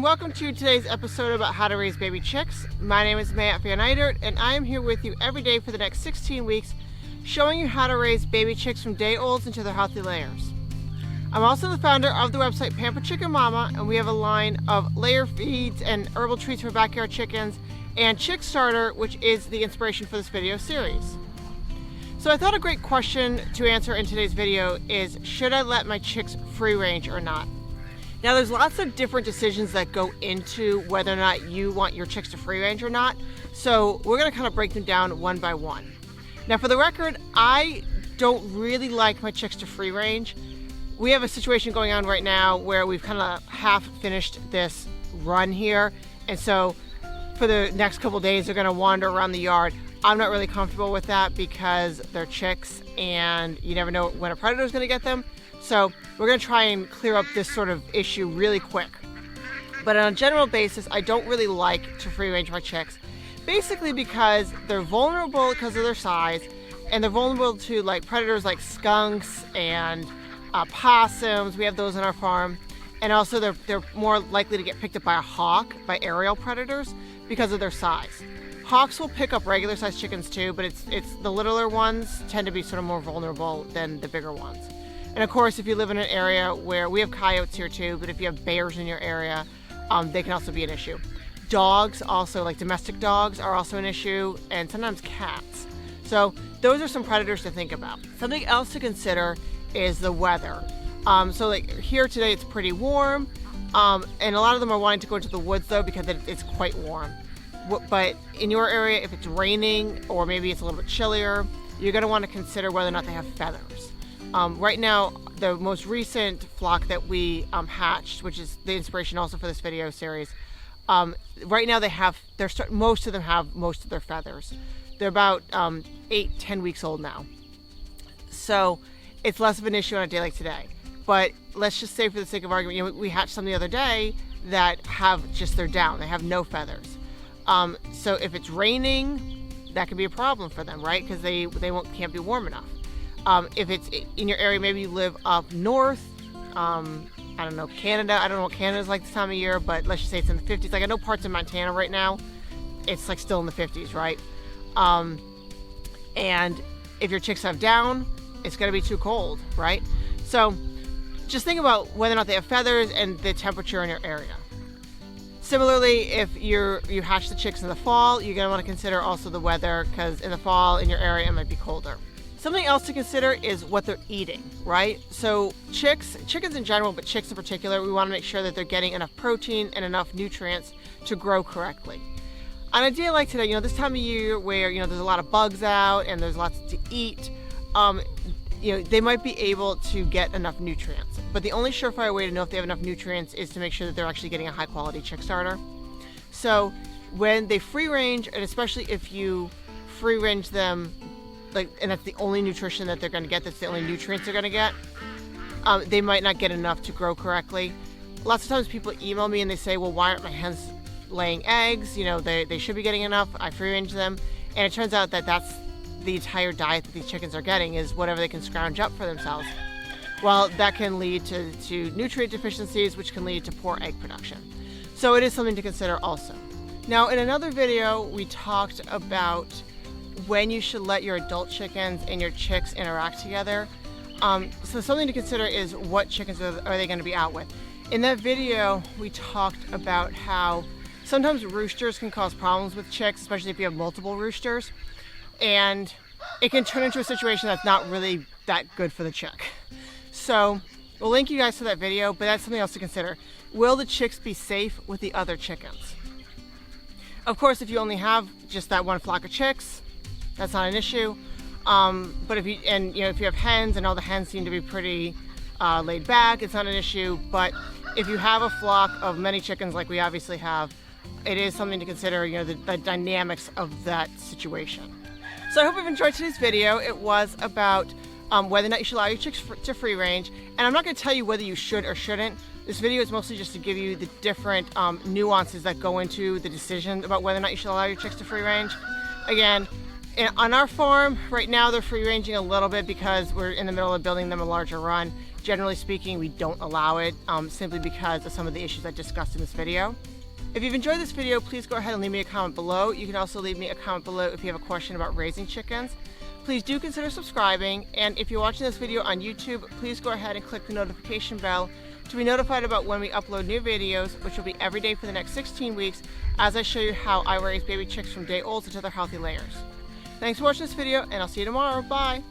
welcome to today's episode about how to raise baby chicks. My name is Matt Van Eidert, and I am here with you every day for the next 16 weeks, showing you how to raise baby chicks from day olds into their healthy layers. I'm also the founder of the website Pamper Chicken Mama, and we have a line of layer feeds and herbal treats for backyard chickens, and Chick Starter, which is the inspiration for this video series. So I thought a great question to answer in today's video is, should I let my chicks free range or not? Now there's lots of different decisions that go into whether or not you want your chicks to free range or not. So we're gonna kind of break them down one by one. Now for the record, I don't really like my chicks to free range. We have a situation going on right now where we've kind of half finished this run here. And so for the next couple days, they're gonna wander around the yard. I'm not really comfortable with that because they're chicks and you never know when a predator is gonna get them. So we're gonna try and clear up this sort of issue really quick. But on a general basis, I don't really like to free range my chicks, basically because they're vulnerable because of their size, and they're vulnerable to like predators like skunks and possums. We have those on our farm. And also they're more likely to get picked up by a hawk, by aerial predators, because of their size. Hawks will pick up regular sized chickens too, but it's the littler ones tend to be sort of more vulnerable than the bigger ones. And of course, if you live in an area where we have coyotes here too, but if you have bears in your area, they can also be an issue. Dogs also, like domestic dogs, are also an issue, and sometimes cats. So those are some predators to think about. Something else to consider is the weather. So like here today, it's pretty warm, and a lot of them are wanting to go into the woods though because it's quite warm. But in your area, if it's raining or maybe it's a little bit chillier, you're gonna want to consider whether or not they have feathers. Right now, the most recent flock that we hatched, which is the inspiration also for this video series, right now most of them have most of their feathers. They're about 8-10 weeks old now. So it's less of an issue on a day like today. But let's just say for the sake of argument, we hatched some the other day that have just their down. They have no feathers. So if it's raining, that could be a problem for them, right? Because they can't be warm enough. If it's in your area, maybe you live up north, I don't know, Canada. I don't know what Canada's like this time of year, but let's just say it's in the 50s. Like I know parts of Montana right now, it's like still in the 50s, right? And if your chicks have down, it's gonna be too cold, right? So just think about whether or not they have feathers and the temperature in your area. Similarly, if you hatch the chicks in the fall, you're gonna wanna consider also the weather, because in the fall in your area, it might be colder. Something else to consider is what they're eating, right? So chickens in general, but chicks in particular, we want to make sure that they're getting enough protein and enough nutrients to grow correctly. On a day like today, this time of year where, there's a lot of bugs out and there's lots to eat, they might be able to get enough nutrients. But the only surefire way to know if they have enough nutrients is to make sure that they're actually getting a high quality chick starter. So when they free range, and especially if you free range them, and that's the only nutrition that they're going to get, that's the only nutrients they're going to get, they might not get enough to grow correctly. Lots of times people email me and they say, well, why aren't my hens laying eggs? They should be getting enough. I free range them. And it turns out that that's the entire diet that these chickens are getting, is whatever they can scrounge up for themselves. Well, that can lead to nutrient deficiencies, which can lead to poor egg production. So it is something to consider also. Now, in another video, we talked about when you should let your adult chickens and your chicks interact together. So something to consider is what chickens are they going to be out with. In that video, we talked about how sometimes roosters can cause problems with chicks, especially if you have multiple roosters. And it can turn into a situation that's not really that good for the chick. So we'll link you guys to that video, but that's something else to consider. Will the chicks be safe with the other chickens? Of course, if you only have just that one flock of chicks, that's not an issue. But if you have hens and all the hens seem to be pretty laid back, it's not an issue. But if you have a flock of many chickens like we obviously have, it is something to consider, the dynamics of that situation. So I hope you've enjoyed today's video. It was about whether or not you should allow your chicks to free range. And I'm not going to tell you whether you should or shouldn't. This video is mostly just to give you the different nuances that go into the decision about whether or not you should allow your chicks to free range. Again, on our farm right now, they're free ranging a little bit because we're in the middle of building them a larger run. Generally speaking, we don't allow it simply because of some of the issues I discussed in this video. If you've enjoyed this video, please go ahead and leave me a comment below. You can also leave me a comment below if you have a question about raising chickens. Please do consider subscribing, and if you're watching this video on YouTube, please go ahead and click the notification bell to be notified about when we upload new videos, which will be every day for the next 16 weeks as I show you how I raise baby chicks from day olds into their healthy layers. Thanks for watching this video, and I'll see you tomorrow. Bye!